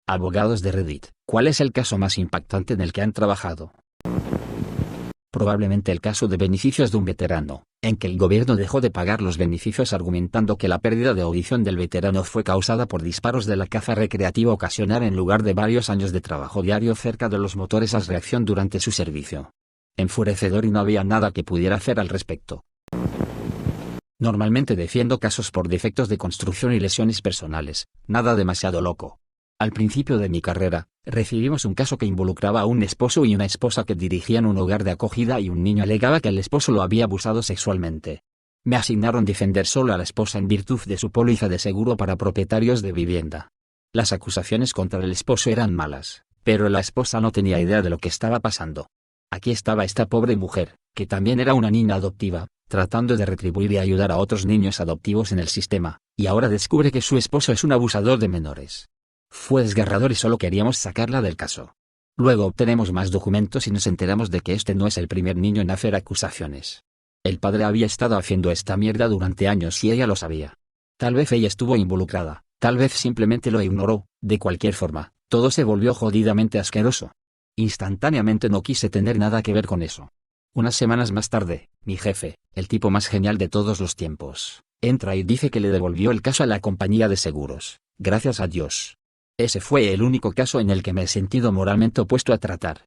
Abogados de Reddit, ¿cuál es el caso más impactante en el que han trabajado? Probablemente el caso de beneficios de un veterano, en que el gobierno dejó de pagar los beneficios argumentando que la pérdida de audición del veterano fue causada por disparos de la caza recreativa ocasional en lugar de varios años de trabajo diario cerca de los motores a reacción durante su servicio. Enfurecedor, y no había nada que pudiera hacer al respecto. Normalmente defiendo casos por defectos de construcción y lesiones personales, nada demasiado loco. Al principio de mi carrera, recibimos un caso que involucraba a un esposo y una esposa que dirigían un hogar de acogida y un niño alegaba que el esposo lo había abusado sexualmente. Me asignaron defender solo a la esposa en virtud de su póliza de seguro para propietarios de vivienda. Las acusaciones contra el esposo eran malas, pero la esposa no tenía idea de lo que estaba pasando. Aquí estaba esta pobre mujer, que también era una niña adoptiva, tratando de retribuir y ayudar a otros niños adoptivos en el sistema, y ahora descubre que su esposo es un abusador de menores. Fue desgarrador y solo queríamos sacarla del caso. Luego obtenemos más documentos y nos enteramos de que este no es el primer niño en hacer acusaciones. El padre había estado haciendo esta mierda durante años y ella lo sabía. Tal vez ella estuvo involucrada, tal vez simplemente lo ignoró. De cualquier forma, todo se volvió jodidamente asqueroso. Instantáneamente no quise tener nada que ver con eso. Unas semanas más tarde, mi jefe, el tipo más genial de todos los tiempos, entra y dice que le devolvió el caso a la compañía de seguros. Gracias a Dios. Ese fue el único caso en el que me he sentido moralmente opuesto a tratar.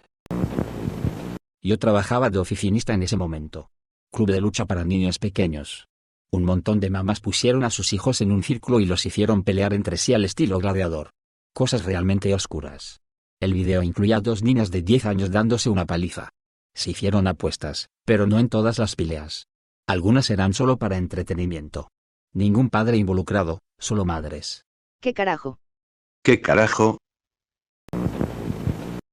Yo trabajaba de oficinista en ese momento. Club de lucha para niños pequeños. Un montón de mamás pusieron a sus hijos en un círculo y los hicieron pelear entre sí al estilo gladiador. Cosas realmente oscuras. El video incluía a 2 niñas de 10 años dándose una paliza. Se hicieron apuestas, pero no en todas las peleas. Algunas eran solo para entretenimiento. Ningún padre involucrado, solo madres. ¿Qué carajo? ¿Qué carajo?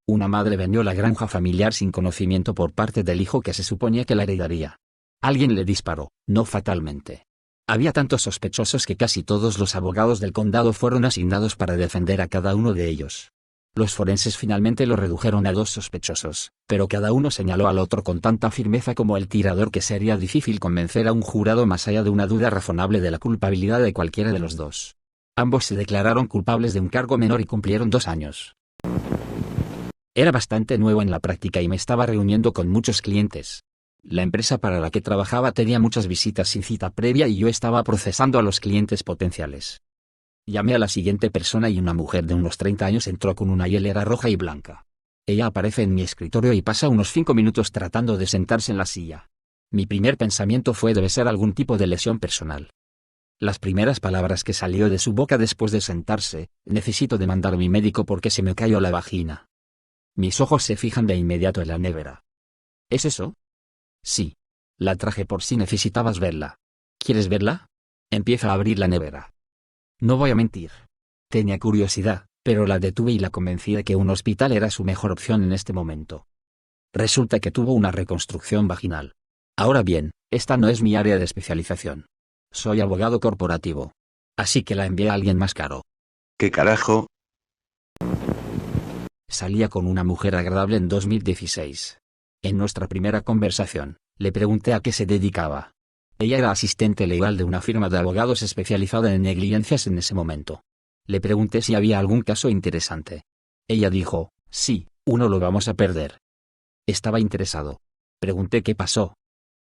Una madre vendió la granja familiar sin conocimiento por parte del hijo que se suponía que la heredaría. Alguien le disparó, no fatalmente. Había tantos sospechosos que casi todos los abogados del condado fueron asignados para defender a cada uno de ellos. Los forenses finalmente lo redujeron a 2 sospechosos, pero cada uno señaló al otro con tanta firmeza como el tirador que sería difícil convencer a un jurado más allá de una duda razonable de la culpabilidad de cualquiera de los dos. Ambos se declararon culpables de un cargo menor y cumplieron 2 años. Era bastante nuevo en la práctica y me estaba reuniendo con muchos clientes. La empresa para la que trabajaba tenía muchas visitas sin cita previa y yo estaba procesando a los clientes potenciales. Llamé a la siguiente persona y una mujer de unos 30 años entró con una hielera roja y blanca. Ella aparece en mi escritorio y pasa unos 5 minutos tratando de sentarse en la silla. Mi primer pensamiento fue: debe ser algún tipo de lesión personal. Las primeras palabras que salió de su boca después de sentarse: necesito demandar a mi médico porque se me cayó la vagina. Mis ojos se fijan de inmediato en la nevera. ¿Es eso? Sí. La traje por si necesitabas verla. ¿Quieres verla? Empieza a abrir la nevera. No voy a mentir. Tenía curiosidad, pero la detuve y la convencí de que un hospital era su mejor opción en este momento. Resulta que tuvo una reconstrucción vaginal. Ahora bien, esta no es mi área de especialización. Soy abogado corporativo. Así que la envié a alguien más caro. ¿Qué carajo? Salía con una mujer agradable en 2016. En nuestra primera conversación, le pregunté a qué se dedicaba. Ella era asistente legal de una firma de abogados especializada en negligencias en ese momento. Le pregunté si había algún caso interesante. Ella dijo: sí, uno lo vamos a perder. Estaba interesado. Pregunté qué pasó.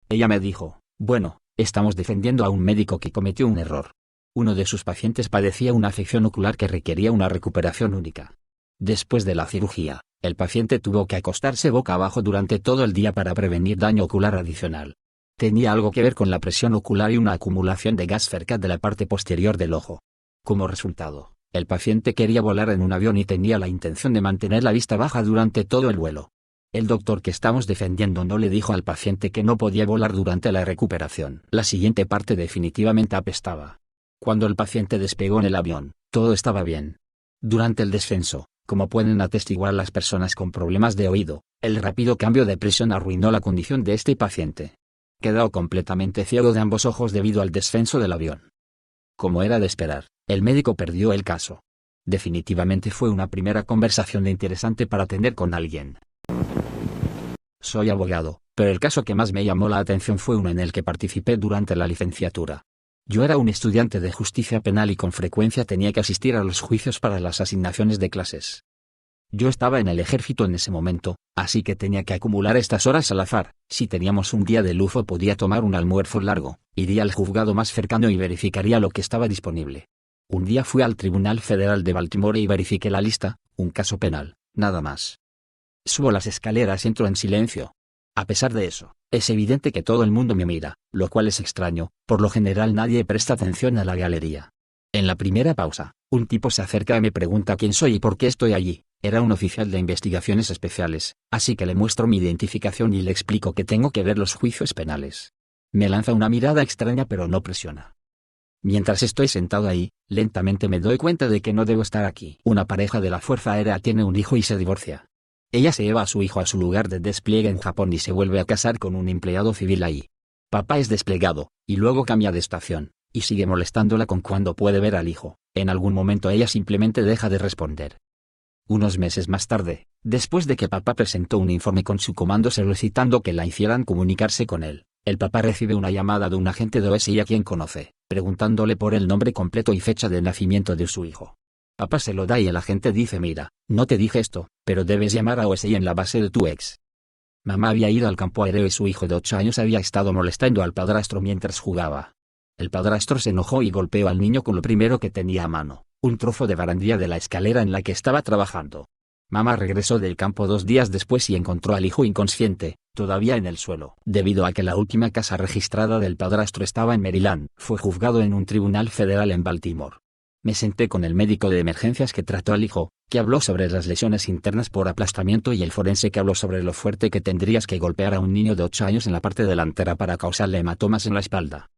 Ella me dijo: bueno, estamos defendiendo a un médico que cometió un error. Uno de sus pacientes padecía una afección ocular que requería una recuperación única. Después de la cirugía, el paciente tuvo que acostarse boca abajo durante todo el día para prevenir daño ocular adicional. Tenía algo que ver con la presión ocular y una acumulación de gas cerca de la parte posterior del ojo. Como resultado, el paciente quería volar en un avión y tenía la intención de mantener la vista baja durante todo el vuelo. El doctor que estamos defendiendo no le dijo al paciente que no podía volar durante la recuperación. La siguiente parte definitivamente apestaba. Cuando el paciente despegó en el avión, todo estaba bien. Durante el descenso, como pueden atestiguar las personas con problemas de oído, el rápido cambio de presión arruinó la condición de este paciente. Quedó completamente ciego de ambos ojos debido al descenso del avión. Como era de esperar, el médico perdió el caso. Definitivamente fue una primera conversación interesante para tener con alguien. Soy abogado, pero el caso que más me llamó la atención fue uno en el que participé durante la licenciatura. Yo era un estudiante de justicia penal y con frecuencia tenía que asistir a los juicios para las asignaciones de clases. Yo estaba en el ejército en ese momento, así que tenía que acumular estas horas al azar. Si teníamos un día de lujo podía tomar un almuerzo largo, iría al juzgado más cercano y verificaría lo que estaba disponible. Un día fui al Tribunal Federal de Baltimore y verifiqué la lista, un caso penal, nada más. Subo las escaleras y entro en silencio. A pesar de eso, es evidente que todo el mundo me mira, lo cual es extraño, por lo general nadie presta atención a la galería. En la primera pausa, un tipo se acerca y me pregunta quién soy y por qué estoy allí. Era un oficial de investigaciones especiales, así que le muestro mi identificación y le explico que tengo que ver los juicios penales. Me lanza una mirada extraña pero no presiona. Mientras estoy sentado ahí, lentamente me doy cuenta de que no debo estar aquí. Una pareja de la Fuerza Aérea tiene un hijo y se divorcia. Ella se lleva a su hijo a su lugar de despliegue en Japón y se vuelve a casar con un empleado civil ahí. Papá es desplegado, y luego cambia de estación, y sigue molestándola con cuando puede ver al hijo. En algún momento ella simplemente deja de responder. Unos meses más tarde, después de que papá presentó un informe con su comando solicitando que la hicieran comunicarse con él, el papá recibe una llamada de un agente de OSI a quien conoce, preguntándole por el nombre completo y fecha de nacimiento de su hijo. Papá se lo da y el agente dice: mira, no te dije esto, pero debes llamar a OSI en la base de tu ex. Mamá había ido al campo aéreo y su hijo de 8 años había estado molestando al padrastro mientras jugaba. El padrastro se enojó y golpeó al niño con lo primero que tenía a mano, un trozo de barandilla de la escalera en la que estaba trabajando. Mamá regresó del campo 2 días después y encontró al hijo inconsciente, todavía en el suelo. Debido a que la última casa registrada del padrastro estaba en Maryland, fue juzgado en un tribunal federal en Baltimore. Me senté con el médico de emergencias que trató al hijo, que habló sobre las lesiones internas por aplastamiento, y el forense que habló sobre lo fuerte que tendrías que golpear a un niño de 8 años en la parte delantera para causarle hematomas en la espalda.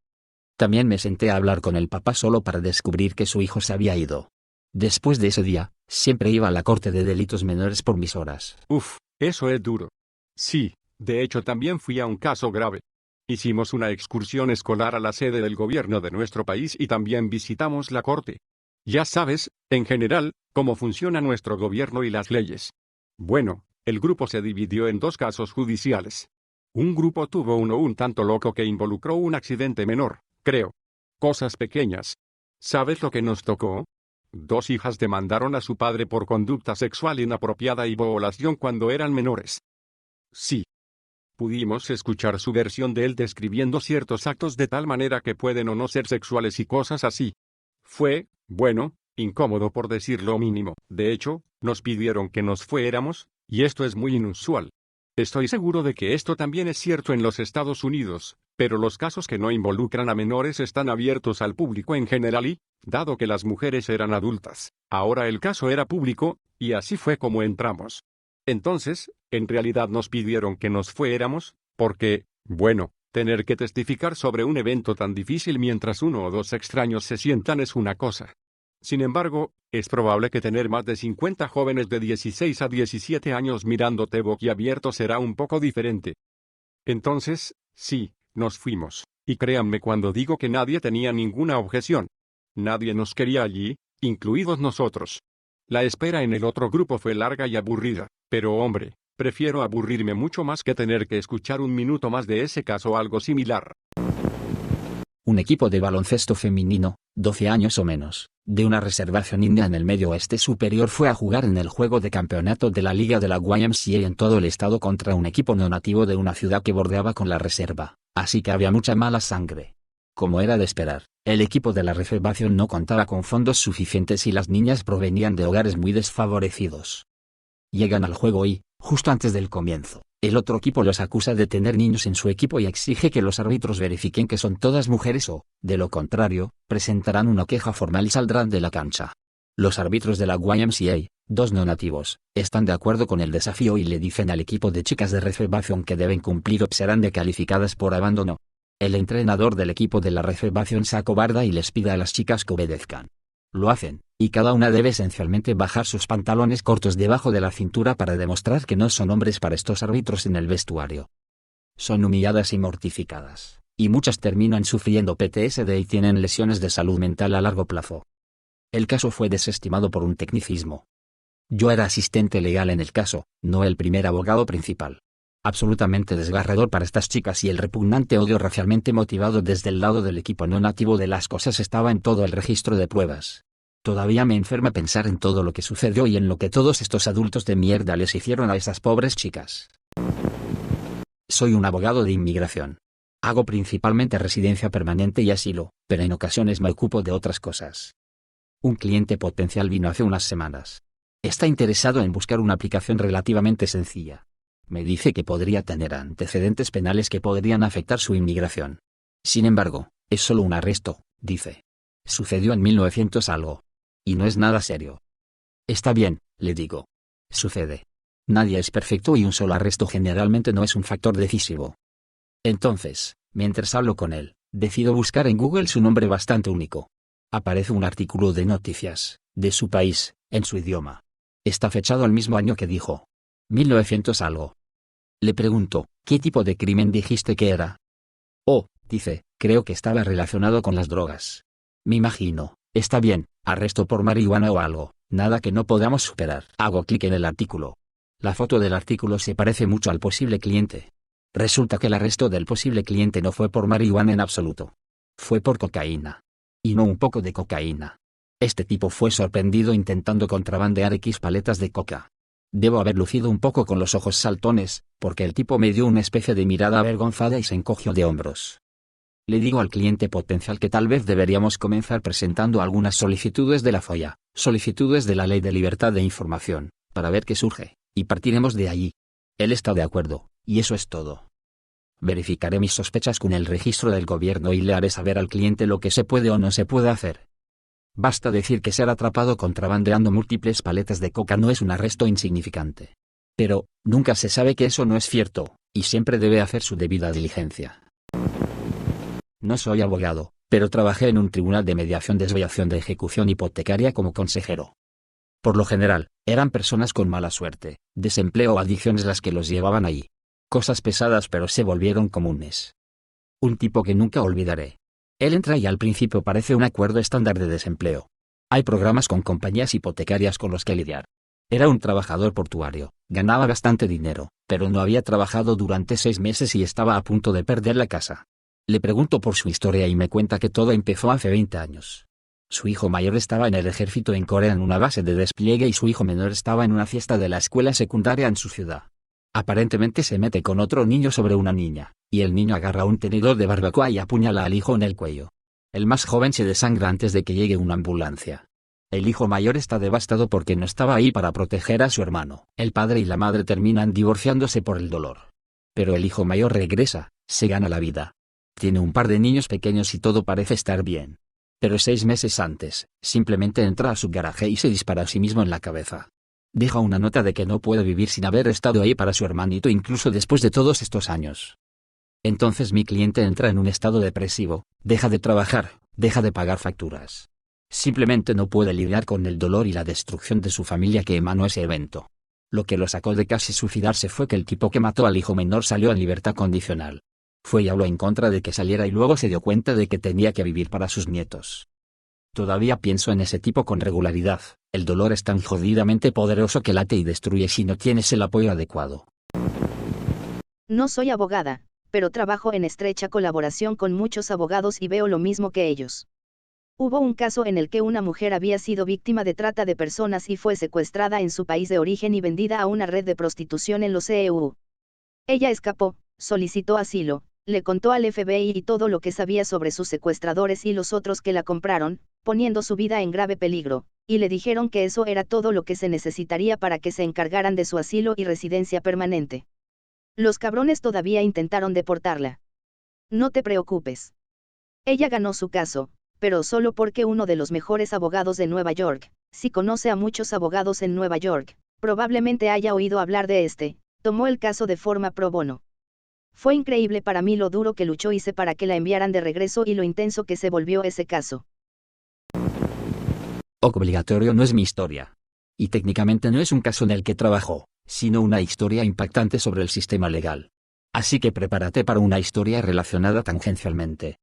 También me senté a hablar con el papá solo para descubrir que su hijo se había ido. Después de ese día, siempre iba a la corte de delitos menores por mis horas. Uf, eso es duro. Sí, de hecho también fui a un caso grave. Hicimos una excursión escolar a la sede del gobierno de nuestro país y también visitamos la corte. Ya sabes, en general, cómo funciona nuestro gobierno y las leyes. Bueno, el grupo se dividió en 2 casos judiciales. Un grupo tuvo uno un tanto loco que involucró un accidente menor, creo. Cosas pequeñas. ¿Sabes lo que nos tocó? 2 hijas demandaron a su padre por conducta sexual inapropiada y violación cuando eran menores. Sí. Pudimos escuchar su versión de él describiendo ciertos actos de tal manera que pueden o no ser sexuales y cosas así. Fue, bueno, incómodo por decir lo mínimo. De hecho, nos pidieron que nos fuéramos, y esto es muy inusual. Estoy seguro de que esto también es cierto en los Estados Unidos, pero los casos que no involucran a menores están abiertos al público en general y, dado que las mujeres eran adultas, ahora el caso era público, y así fue como entramos. Entonces, en realidad nos pidieron que nos fuéramos, porque, bueno, tener que testificar sobre un evento tan difícil mientras 1 o 2 extraños se sientan es una cosa. Sin embargo, es probable que tener más de 50 jóvenes de 16 a 17 años mirándote boquiabierto será un poco diferente. Entonces, sí, nos fuimos, y créanme cuando digo que nadie tenía ninguna objeción. Nadie nos quería allí, incluidos nosotros. La espera en el otro grupo fue larga y aburrida, pero hombre, prefiero aburrirme mucho más que tener que escuchar 1 minuto más de ese caso o algo similar. Un equipo de baloncesto femenino, 12 años o menos, de una reservación india en el Medio Oeste Superior fue a jugar en el juego de campeonato de la Liga de la YMCA en todo el estado contra un equipo no nativo de una ciudad que bordeaba con la reserva, así que había mucha mala sangre. Como era de esperar, el equipo de la reservación no contaba con fondos suficientes y las niñas provenían de hogares muy desfavorecidos. Llegan al juego y, justo antes del comienzo, el otro equipo los acusa de tener niños en su equipo y exige que los árbitros verifiquen que son todas mujeres o, de lo contrario, presentarán una queja formal y saldrán de la cancha. Los árbitros de la YMCA, 2 no nativos, están de acuerdo con el desafío y le dicen al equipo de chicas de reservación que deben cumplir o serán descalificadas por abandono. El entrenador del equipo de la reservación se acobarda y les pide a las chicas que obedezcan. Lo hacen, y cada una debe esencialmente bajar sus pantalones cortos debajo de la cintura para demostrar que no son hombres para estos árbitros en el vestuario. Son humilladas y mortificadas, y muchas terminan sufriendo PTSD y tienen lesiones de salud mental a largo plazo. El caso fue desestimado por un tecnicismo. Yo era asistente legal en el caso, no el primer abogado principal. Absolutamente desgarrador para estas chicas, y el repugnante odio racialmente motivado desde el lado del equipo no nativo de las cosas estaba en todo el registro de pruebas. Todavía me enferma pensar en todo lo que sucedió y en lo que todos estos adultos de mierda les hicieron a esas pobres chicas. Soy un abogado de inmigración. Hago principalmente residencia permanente y asilo, pero en ocasiones me ocupo de otras cosas. Un cliente potencial vino hace unas semanas. Está interesado en buscar una aplicación relativamente sencilla. Me dice que podría tener antecedentes penales que podrían afectar su inmigración. Sin embargo, es solo un arresto, dice. Sucedió en 1900 algo. Y no es nada serio. Está bien, le digo. Sucede. Nadie es perfecto y un solo arresto generalmente no es un factor decisivo. Entonces, mientras hablo con él, decido buscar en Google su nombre bastante único. Aparece un artículo de noticias, de su país, en su idioma. Está fechado al mismo año que dijo. 1900 algo. Le pregunto, ¿qué tipo de crimen dijiste que era? Oh, dice, creo que estaba relacionado con las drogas. Me imagino, está bien, arresto por marihuana o algo, nada que no podamos superar. Hago clic en el artículo. La foto del artículo se parece mucho al posible cliente. Resulta que el arresto del posible cliente no fue por marihuana en absoluto. Fue por cocaína. Y no un poco de cocaína. Este tipo fue sorprendido intentando contrabandear X paletas de coca. Debo haber lucido un poco con los ojos saltones, porque el tipo me dio una especie de mirada avergonzada y se encogió de hombros. Le digo al cliente potencial que tal vez deberíamos comenzar presentando algunas solicitudes de la FOIA, solicitudes de la Ley de Libertad de Información, para ver qué surge, y partiremos de allí. Él está de acuerdo, y eso es todo. Verificaré mis sospechas con el registro del gobierno y le haré saber al cliente lo que se puede o no se puede hacer. Basta decir que ser atrapado contrabandeando múltiples paletas de coca no es un arresto insignificante. Pero, nunca se sabe que eso no es cierto, y siempre debe hacer su debida diligencia. No soy abogado, pero trabajé en un tribunal de mediación desviación de ejecución hipotecaria como consejero. Por lo general, eran personas con mala suerte, desempleo o adicciones las que los llevaban ahí. Cosas pesadas pero se volvieron comunes. Un tipo que nunca olvidaré. Él entra y al principio parece un acuerdo estándar de desempleo. Hay programas con compañías hipotecarias con los que lidiar. Era un trabajador portuario, ganaba bastante dinero, pero no había trabajado durante 6 meses y estaba a punto de perder la casa. Le pregunto por su historia y me cuenta que todo empezó hace 20 años. Su hijo mayor estaba en el ejército en Corea en una base de despliegue y su hijo menor estaba en una fiesta de la escuela secundaria en su ciudad. Aparentemente se mete con otro niño sobre una niña, y el niño agarra un tenedor de barbacoa y apuñala al hijo en el cuello. El más joven se desangra antes de que llegue una ambulancia. El hijo mayor está devastado porque no estaba ahí para proteger a su hermano. El padre y la madre terminan divorciándose por el dolor. Pero el hijo mayor regresa, se gana la vida. Tiene un par de niños pequeños y todo parece estar bien. Pero 6 meses antes, simplemente entra a su garaje y se dispara a sí mismo en la cabeza. Deja una nota de que no puede vivir sin haber estado ahí para su hermanito incluso después de todos estos años. Entonces mi cliente entra en un estado depresivo, deja de trabajar, deja de pagar facturas. Simplemente no puede lidiar con el dolor y la destrucción de su familia que emanó ese evento. Lo que lo sacó de casi suicidarse fue que el tipo que mató al hijo menor salió en libertad condicional. Fue y habló en contra de que saliera y luego se dio cuenta de que tenía que vivir para sus nietos. Todavía pienso en ese tipo con regularidad. El dolor es tan jodidamente poderoso que late y destruye si no tienes el apoyo adecuado. No soy abogada, pero trabajo en estrecha colaboración con muchos abogados y veo lo mismo que ellos. Hubo un caso en el que una mujer había sido víctima de trata de personas y fue secuestrada en su país de origen y vendida a una red de prostitución en los EU. Ella escapó, solicitó asilo, le contó al FBI y todo lo que sabía sobre sus secuestradores y los otros que la compraron, poniendo su vida en grave peligro, y le dijeron que eso era todo lo que se necesitaría para que se encargaran de su asilo y residencia permanente. Los cabrones todavía intentaron deportarla. No te preocupes. Ella ganó su caso, pero solo porque uno de los mejores abogados de Nueva York, si conoce a muchos abogados en Nueva York, probablemente haya oído hablar de tomó el caso de forma pro bono. Fue increíble para mí lo duro que luchó hice para que la enviaran de regreso y lo intenso que se volvió ese caso. Obligatorio no es mi historia. Y técnicamente no es un caso en el que trabajó, sino una historia impactante sobre el sistema legal. Así que prepárate para una historia relacionada tangencialmente.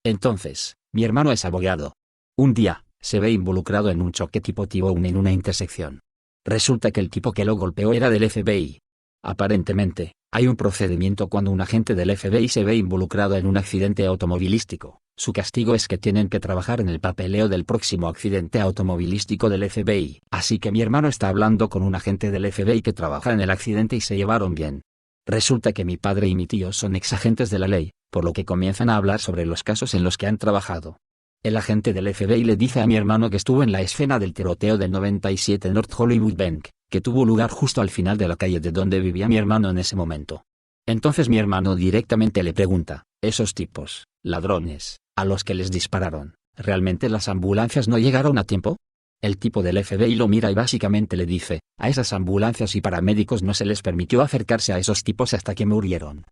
Entonces, mi hermano es abogado. Un día, se ve involucrado en un choque tipo T-bone en una intersección. Resulta que el tipo que lo golpeó era del FBI. Aparentemente, Hay un procedimiento cuando un agente del FBI se ve involucrado en un accidente automovilístico. Su castigo es que tienen que trabajar en el papeleo del próximo accidente automovilístico del FBI. Así que mi hermano está hablando con un agente del FBI que trabaja en el accidente y se llevaron bien. Resulta que mi padre y mi tío son exagentes de la ley, por lo que comienzan a hablar sobre los casos en los que han trabajado. El agente del FBI le dice a mi hermano que estuvo en la escena del tiroteo del 97 North Hollywood Bank, que tuvo lugar justo al final de la calle de donde vivía mi hermano en ese momento. Entonces mi hermano directamente le pregunta, esos tipos, ladrones, a los que les dispararon, ¿realmente las ambulancias no llegaron a tiempo? El tipo del FBI lo mira y básicamente le dice, a esas ambulancias y paramédicos no se les permitió acercarse a esos tipos hasta que murieron.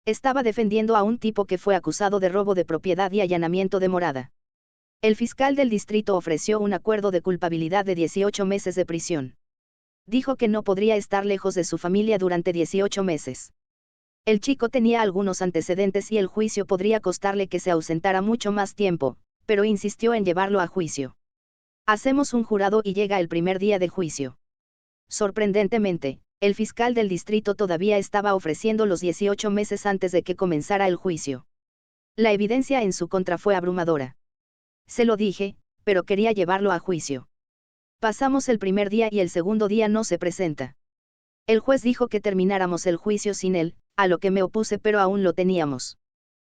Estaba defendiendo a un tipo que fue acusado de robo de propiedad y allanamiento de morada. El fiscal del distrito ofreció un acuerdo de culpabilidad de 18 meses de prisión. Dijo que no podría estar lejos de su familia durante 18 meses. El chico tenía algunos antecedentes y el juicio podría costarle que se ausentara mucho más tiempo, pero insistió en llevarlo a juicio. Hacemos un jurado y llega el primer día de juicio. Sorprendentemente, el fiscal del distrito todavía estaba ofreciendo los 18 meses antes de que comenzara el juicio. La evidencia en su contra fue abrumadora. Se lo dije, pero quería llevarlo a juicio. Pasamos el primer día y el segundo día no se presenta. El juez dijo que termináramos el juicio sin él, a lo que me opuse pero aún lo teníamos.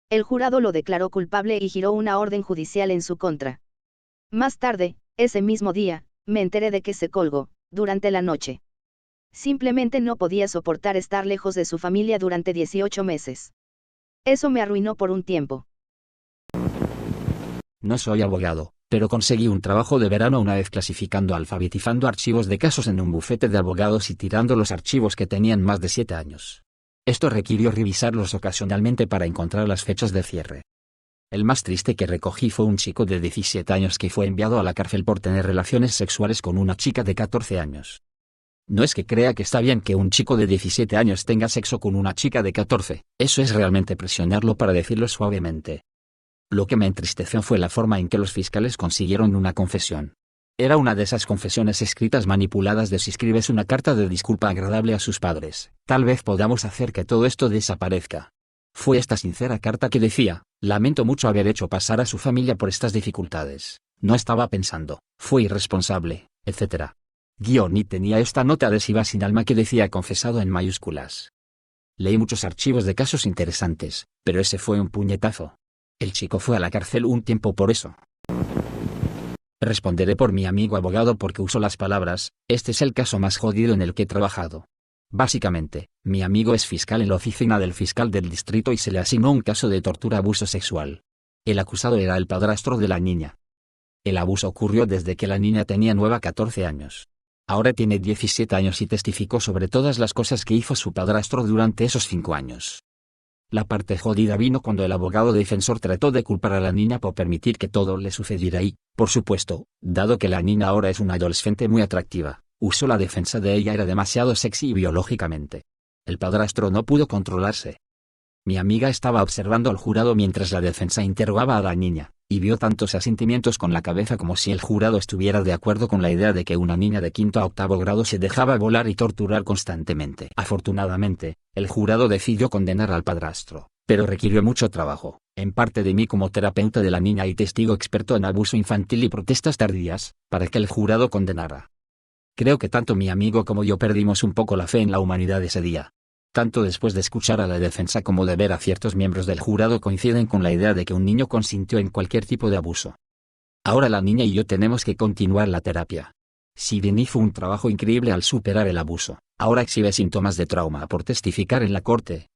El jurado lo declaró culpable y giró una orden judicial en su contra. Más tarde, ese mismo día, me enteré de que se colgó, durante la noche. Simplemente no podía soportar estar lejos de su familia durante 18 meses. Eso me arruinó por un tiempo. No soy abogado, pero conseguí un trabajo de verano una vez alfabetizando archivos de casos en un bufete de abogados y tirando los archivos que tenían más de 7 años. Esto requirió revisarlos ocasionalmente para encontrar las fechas de cierre. El más triste que recogí fue un chico de 17 años que fue enviado a la cárcel por tener relaciones sexuales con una chica de 14 años. No es que crea que está bien que un chico de 17 años tenga sexo con una chica de 14, eso es realmente presionarlo para decirlo suavemente. Lo que me entristeció fue la forma en que los fiscales consiguieron una confesión. Era una de esas confesiones escritas manipuladas de si escribes una carta de disculpa agradable a sus padres, tal vez podamos hacer que todo esto desaparezca. Fue esta sincera carta que decía, lamento mucho haber hecho pasar a su familia por estas dificultades, no estaba pensando, fue irresponsable, etc. Y tenía esta nota adhesiva sin alma que decía confesado en mayúsculas. Leí muchos archivos de casos interesantes, pero ese fue un puñetazo. El chico fue a la cárcel un tiempo por eso. Responderé por mi amigo abogado porque usó las palabras, este es el caso más jodido en el que he trabajado. Básicamente, mi amigo es fiscal en la oficina del fiscal del distrito y se le asignó un caso de tortura-abuso sexual. El acusado era el padrastro de la niña. El abuso ocurrió desde que la niña tenía 14 años. Ahora tiene 17 años y testificó sobre todas las cosas que hizo su padrastro durante esos 5 años. La parte jodida vino cuando el abogado defensor trató de culpar a la niña por permitir que todo le sucediera y, por supuesto, dado que la niña ahora es una adolescente muy atractiva, usó la defensa de ella era demasiado sexy biológicamente. El padrastro no pudo controlarse. Mi amiga estaba observando al jurado mientras la defensa interrogaba a la niña, y vio tantos asentimientos con la cabeza como si el jurado estuviera de acuerdo con la idea de que una niña de 5º a 8º grado se dejaba volar y torturar constantemente. Afortunadamente, el jurado decidió condenar al padrastro, pero requirió mucho trabajo, en parte de mí como terapeuta de la niña y testigo experto en abuso infantil y protestas tardías, para que el jurado condenara. Creo que tanto mi amigo como yo perdimos un poco la fe en la humanidad ese día. Tanto después de escuchar a la defensa como de ver a ciertos miembros del jurado coinciden con la idea de que un niño consintió en cualquier tipo de abuso. Ahora la niña y yo tenemos que continuar la terapia. Si bien hizo un trabajo increíble al superar el abuso, ahora exhibe síntomas de trauma por testificar en la corte,